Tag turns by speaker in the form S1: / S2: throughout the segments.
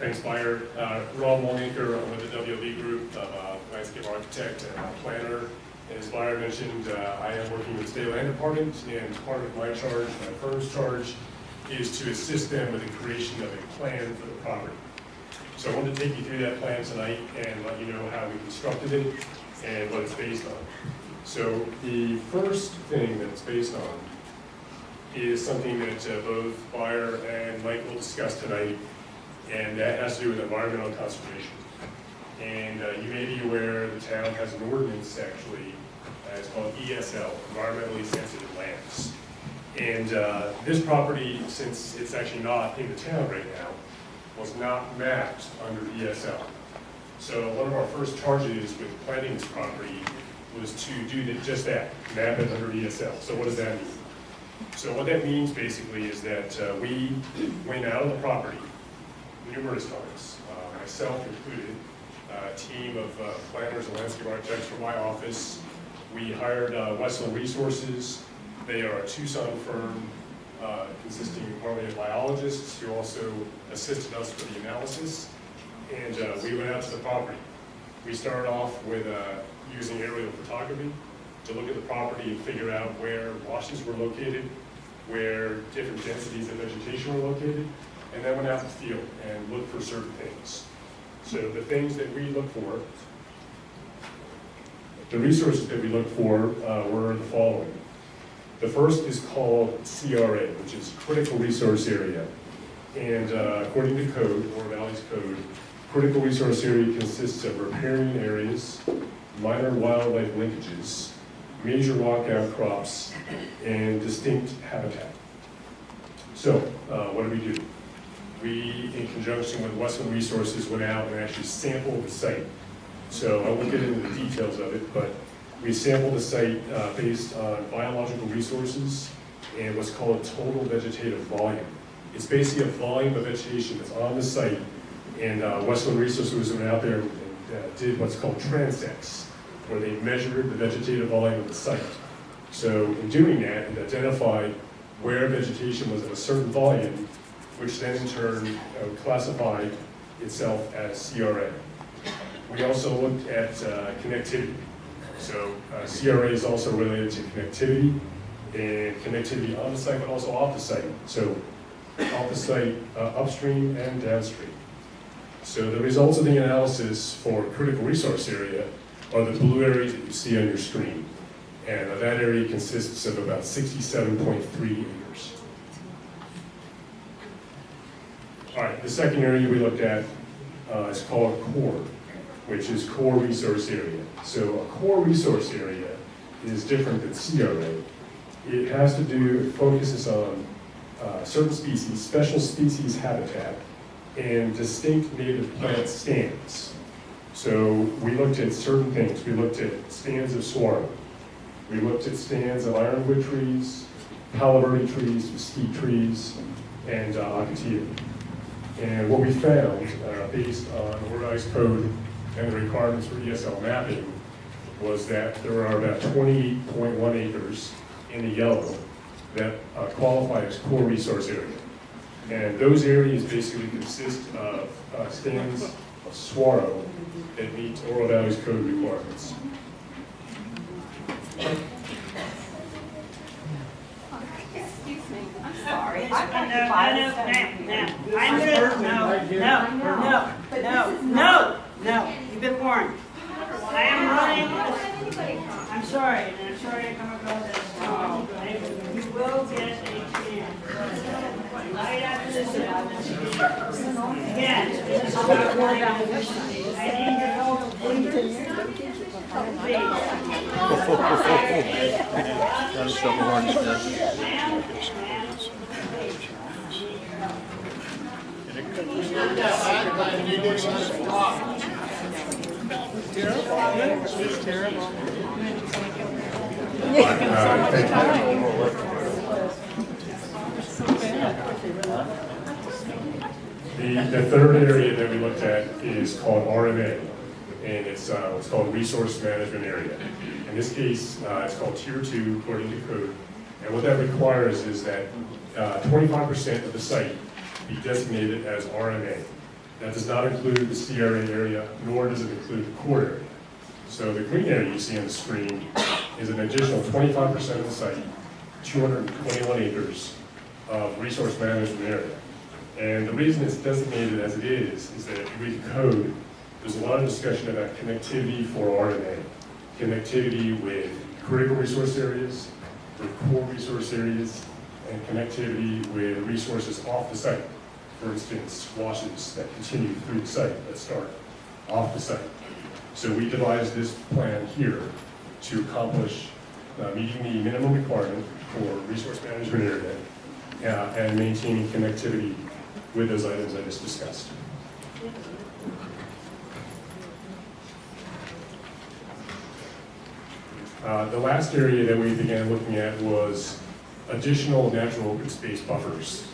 S1: Thanks, Meyer. Rob Longacre, I'm with the WLB Group. I'm a landscape architect and a planner. And as Meyer mentioned, I am working with the State Land Department, and part of my charge, my firm's charge, is to assist them with the creation of a plan for the property. So I wanted to take you through that plan tonight and let you know how we constructed it and what it's based on. So the first thing that it's based on is something that both Meyer and Mike will discuss tonight, and that has to do with environmental conservation. And you may be aware the town has an ordinance, actually, it's called ESL, Environmentally Sensitive Lands. And this property, since it's actually not in the town right now, was not mapped under ESL. So one of our first charges with planning this property was to do just that, map it under ESL. So what does that mean? So what that means basically is that we went out of the property numerous times, myself included, a team of planners and landscape architects from my office. We hired Westland Resources. They are a Tucson firm consisting primarily of biologists who also assisted us with the analysis. And we went out to the property. We started off with using aerial photography to look at the property and figure out where washes were located, where different densities of vegetation were located, and then went out in the field and looked for certain things. So the things that we look for, the resources that we look for were the following. The first is called CRA, which is Critical Resource Area. And according to code, or Valley's code, critical resource area consists of riparian areas, minor wildlife linkages, major rock outcrops, and distinct habitat. So what did we do? We, in conjunction with Westland Resources, went out and actually sampled the site. So I won't get into the details of it, but we sampled the site based on biological resources and what's called total vegetative volume. It's basically a volume of vegetation that's on the site, and Westland Resources went out there and did what's called transects, where they measured the vegetative volume of the site. So in doing that, it identified where vegetation was of a certain volume, which then in turn classified itself as CRA. We also looked at connectivity. So CRA is also related to connectivity, and connectivity on the site, but also off the site. So off the site, upstream and downstream. So the results of the analysis for critical resource area are the blue areas that you see on your screen. And that area consists of about 67.3 acres. All right, the second area we looked at is called core, which is core resource area. So a core resource area is different than CRA. It has to do, it focuses on certain species, special species habitat, and distinct native plant stands. So we looked at certain things. We looked at stands of saguaro. We looked at stands of ironwood trees, palo verde trees, mesquite trees, and ocotillo. And what we found, based on organized code and the requirements for ESL mapping, was that there are about 28.1 acres in the yellow that qualify as core resource area. And those areas basically consist of stands of saguaro that meet Oro Valley's code requirements.
S2: Excuse me, I'm sorry.
S3: No, you've been warned. I am running. I'm sorry, and I'm sorry to come across as you will get a chance. Right after this, again, this is about warning. I need your help, please.
S1: The third area that we looked at is called RMA, and it's what's called Resource Management Area. In this case, it's called Tier 2 according to code, and what that requires is that 25% of the site be designated as RMA. That does not include the CRA area, nor does it include the core area. So the green area you see on the screen is an additional 25% of the site, 221 acres of resource management area. And the reason it's designated as it is that if you read the code, there's a lot of discussion about connectivity for RMA, connectivity with critical resource areas, with core resource areas, and connectivity with resources off the site. For instance, washes that continue through the site that start off the site. So we devised this plan here to accomplish meeting the minimum requirement for resource management area and maintaining connectivity with those items I just discussed. The last area that we began looking at was additional natural open space buffers.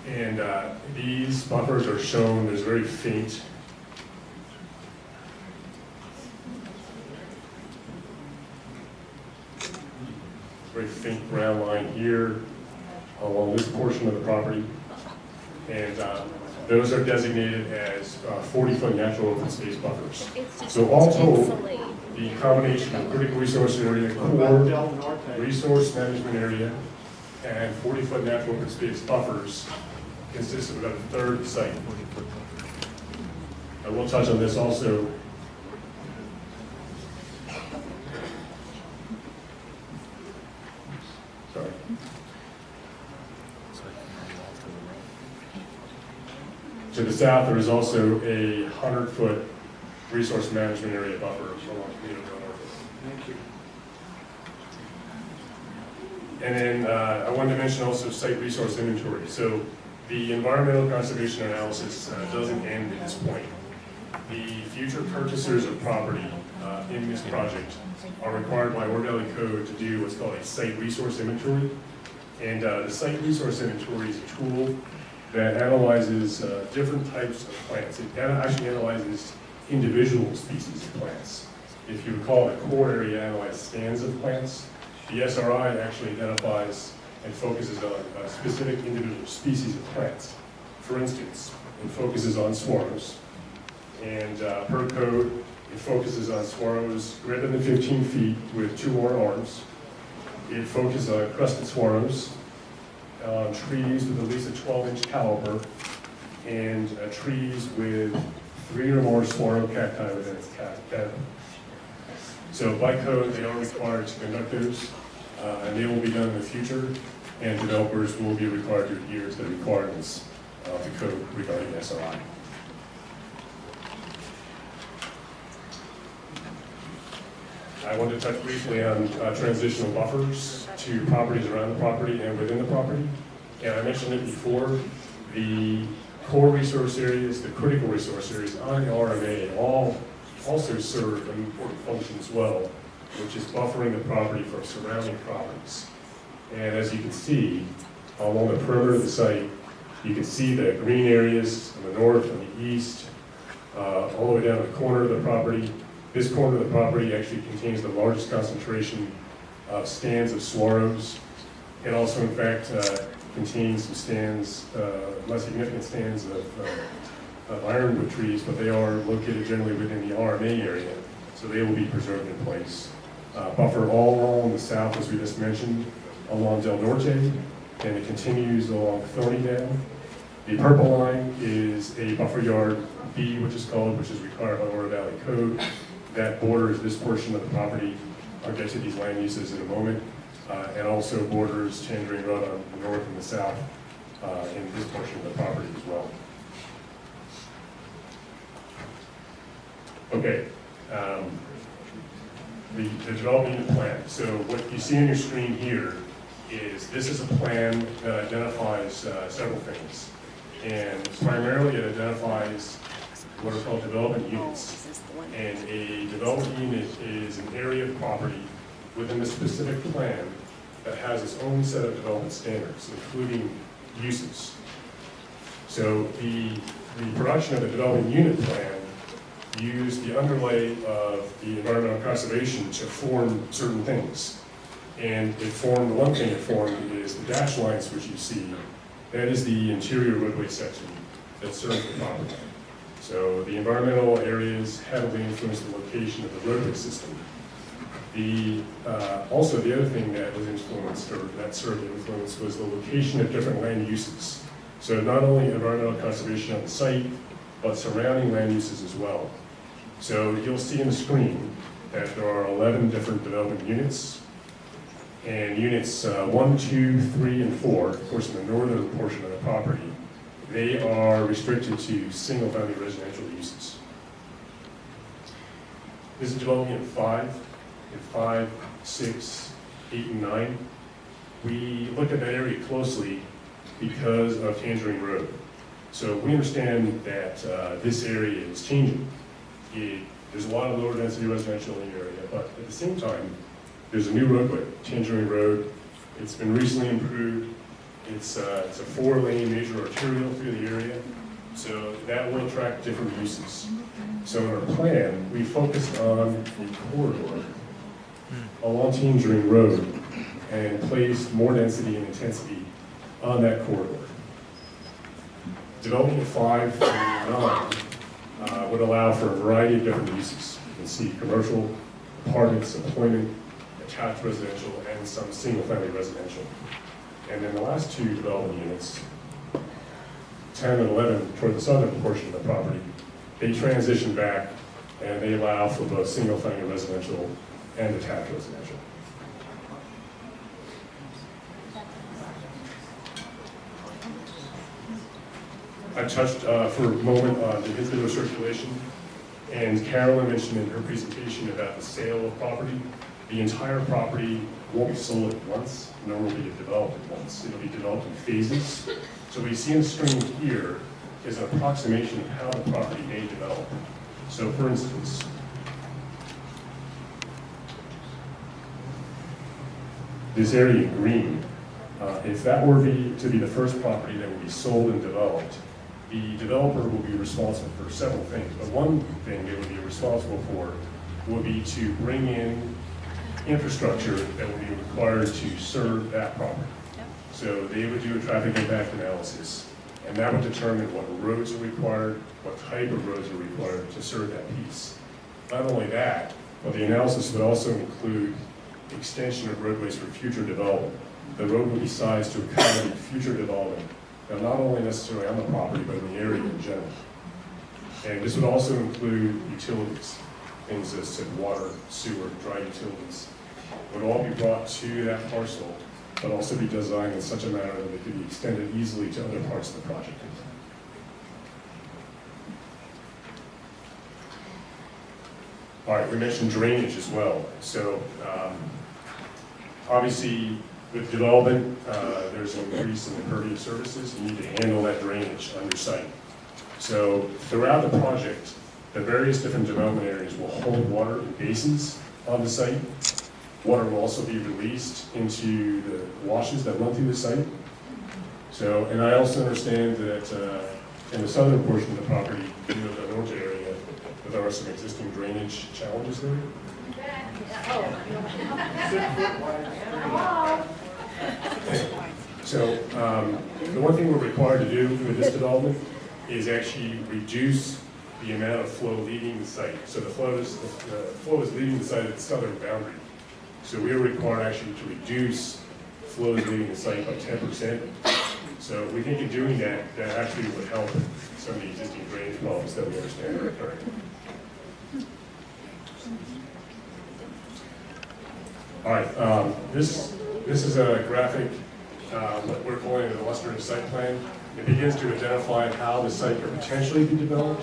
S1: And these buffers are shown, there's very faint brown line here along this portion of the property. And those are designated as 40-foot natural open space buffers. So all told, the combination of critical resource area, core resource management area, and 40-foot natural open space buffers consists of about a third of the site. I will touch on this also. Sorry. To the south, there is also a 100-foot resource management area buffer along Camino del Norte.
S4: Thank you.
S1: And then I wanted to mention also site resource inventory. So the environmental conservation analysis doesn't end at this point. The future purchasers of property in this project are required by Ore Valley Code to do what's called a site resource inventory. And the site resource inventory is a tool that analyzes different types of plants. It actually analyzes individual species of plants. If you recall, the core area analyzes stands of plants. The SRI actually identifies and focuses on specific individual species of plants. For instance, it focuses on swallows. And per code, it focuses on swallows greater than 15 feet with 2 or more arms. It focuses on crested swallows, on trees with at least a 12-inch caliber, and trees with 3 or more swallow cacti within its canopy. So by code, they are required to conduct those, and they will be done in the future, and developers will be required to adhere to the requirements of the code regarding SRI. I want to touch briefly on transitional buffers to properties around the property and within the property. And I mentioned it before, the core resource areas, the critical resource areas on the RMA all also serve an important function as well, which is buffering the property from surrounding properties. And as you can see, along the perimeter of the site, you can see the green areas on the north and the east, all the way down to the corner of the property. This corner of the property actually contains the largest concentration of stands of saguaros. It also, in fact, contains some stands, less significant stands of ironwood trees, but they are located generally within the RMA area, so they will be preserved in place. Buffer all along the south, as we just mentioned, along Del Norte, and it continues along Thornydale. The purple line is a buffer yard B, which is required by Ore Valley Code. That borders this portion of the property. I'll get to these land uses in a moment. And also borders Tangerine Road on the north and the south in this portion of the property as well. Okay, the development unit plan. So what you see on your screen here is this is a plan that identifies several things. And primarily it identifies what are called development units. And a development unit is an area of property within a specific plan that has its own set of development standards, including uses. So the production of the development unit plan used the underlay of the environmental conservation to form certain things. And it formed, the one thing it formed is the dash lines which you see. That is the interior roadway section that serves the property. So the environmental areas heavily influence the location of the roadway system. Also, the other thing that was influenced, or that served to influence, was the location of different land uses. So not only environmental conservation on the site, but surrounding land uses as well. So you'll see in the screen that there are 11 different development units. And units 1, 2, 3, and 4, of course, in the northern portion of the property, they are restricted to single-family residential uses. This is development unit 5, 6, 8, and 9. We looked at that area closely because of Tangerine Road. So we understand that this area is changing. There's a lot of lower density residential in the area, but at the same time, there's a new roadway, Tangerine Road. It's been recently improved. It's a 4-lane major arterial through the area, so that will attract different uses. So in our plan, we focused on a corridor along Tangerine Road and placed more density and intensity on that corridor. Development 5 through 9 would allow for a variety of different uses. You can see commercial, apartments, employment, attached residential, and some single-family residential. And then the last two development units, 10 and 11, toward the southern portion of the property, they transition back and they allow for both single-family residential and attached residential. I touched for a moment on the vehicular circulation, and Carolyn mentioned in her presentation about the sale of property. The entire property won't be sold at once, nor will it be developed at once. It'll be developed in phases. So what you see on the screen here is an approximation of how the property may develop. So for instance, this area in green, if that were to be the first property that would be sold and developed, the developer will be responsible for several things. But one thing they would be responsible for would be to bring in infrastructure that would be required to serve that property. So they would do a traffic impact analysis, and that would determine what roads are required, what type of roads are required to serve that piece. Not only that, but the analysis would also include extension of roadways for future development. The road would be sized to accommodate future development, now not only necessarily on the property, but in the area in general. And this would also include utilities, things as to water, sewer, dry utilities, would all be brought to that parcel, but also be designed in such a manner that it could be extended easily to other parts of the project. All right, we mentioned drainage as well. So obviously with development, there's an increase in impervious surfaces. You need to handle that drainage on your site. So throughout the project, the various different development areas will hold water in basins on the site. Water will also be released into the washes that run through the site. So, and I also understand that in the southern portion of the property, the north area, that there are some existing drainage challenges there. So, the one thing we're required to do with this development is actually reduce the amount of flow leaving the site. So the flow is leaving the site at the southern boundary. So we are required actually to reduce flows leaving the site by 10%. So we think in doing that, that actually would help some of the existing drainage problems that we understand are occurring. All right, this is a graphic, what we're calling an illustrative site plan. It begins to identify how the site could potentially be developed.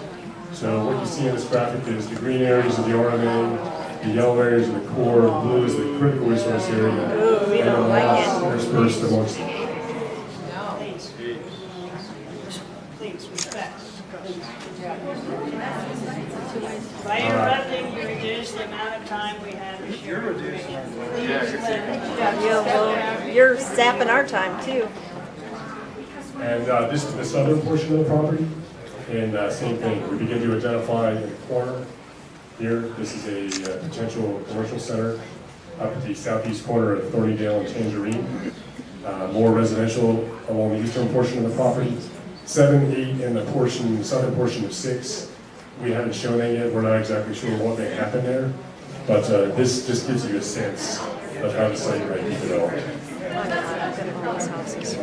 S1: So what you see in this graphic is the green areas of the RMA, the yellow areas of the core, blue is the critical resource area, and the lots interspersed amongst them.
S3: Please, respect. By interrupting, you reduce the amount of time we have to share information.
S4: Yeah, well, you're sapping our time too.
S1: And this is the southern portion of the property, and same thing. We begin to identify in the corner here. This is a potential commercial center up at the southeast corner of Thornydale and Tangerine. More residential along the eastern portion of the property. 7, 8, and the southern portion of 6. We haven't shown that yet. We're not exactly sure what may happen there, but this just gives you a sense of how the site might be developed.
S4: I'm gonna go to these houses.